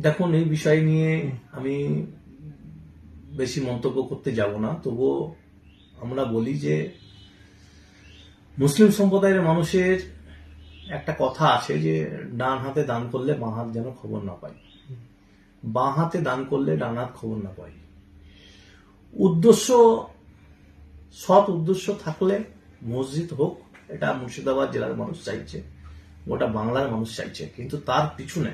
দেখুন, এই বিষয় নিয়ে আমি বেশি মন্তব্য করতে যাব না। তবুও আমরা বলি যে মুসলিম সম্প্রদায়ের মানুষের একটা কথা আছে যে ডান হাতে দান করলে বাঁ হাত যেন খবর না পায়, বাঁ হাতে দান করলে ডান হাত খবর না পায়। উদ্দেশ্য, সৎ উদ্দেশ্য থাকলে মসজিদ হোক, এটা মুর্শিদাবাদ জেলার মানুষ চাইছে, গোটা বাংলার মানুষ চাইছে। কিন্তু তার পিছনে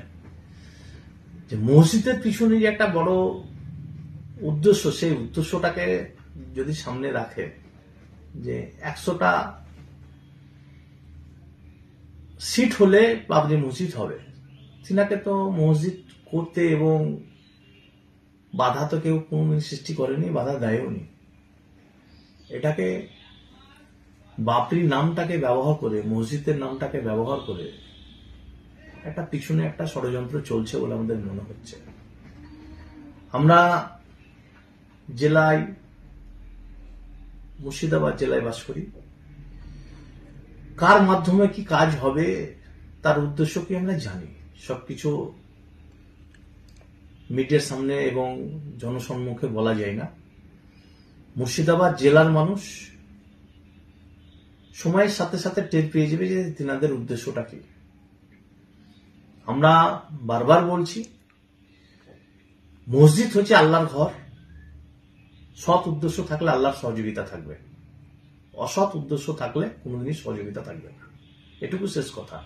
যে মসজিদের পিছনে যে একটা বড় উদ্দেশ্য, সেই উদ্দেশ্যটাকে যদি সামনে রাখে যে 100টা সিট হলে বাবরি মসজিদ হবে, তিনাকে তো মসজিদ করতে এবং বাধা তো কেউ কোনদিন সৃষ্টি করেনি, বাধা দেয়ও নি। এটাকে বাবরি নামটাকে ব্যবহার করে, মসজিদের নামটাকে ব্যবহার করে একটা পিছনে একটা ষড়যন্ত্র চলছে বলে আমাদের মনে হচ্ছে। আমরা জেলায়, মুর্শিদাবাদ জেলায় বাস করি। কার মাধ্যমে কি কাজ হবে তার উদ্দেশ্য কি আমরা জানি। সবকিছু মিডিয়ার সামনে এবং জনসম্মুখে বলা যায় না। মুর্শিদাবাদ জেলার মানুষ সময়ের সাথে সাথে টের পেয়ে যাবে যে তিনাদের উদ্দেশ্যটা কি। আমরা বারবার বলছি, মসজিদ হচ্ছে আল্লাহর ঘর। সৎ উদ্দেশ্য থাকলে আল্লাহর সহযোগিতা থাকবে, অসৎ উদ্দেশ্য থাকলে কোনোদিনই সহযোগিতা থাকবে না। এটুকু শেষ কথা।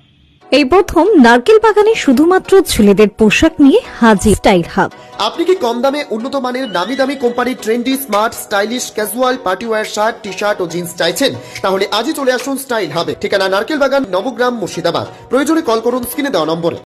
এই প্রথম নারকেল বাগানে শুধুমাত্র ছেলেদের পোশাক নিয়ে হাজির স্টাইল হাব। আপনি কি কম দামে উন্নত মানের নামি দামি কোম্পানির trendy, smart, stylish, casual, party wear shirt, T shirt ও জিন্স চাইছেন? তাহলে আজই চলে আসুন স্টাইল হাবে। ঠিকানা নারকেল বাগান, নবগ্রাম, মুর্শিদাবাদ। প্রয়োজনে কল করুন স্ক্রিনে দেওয়া নম্বরে।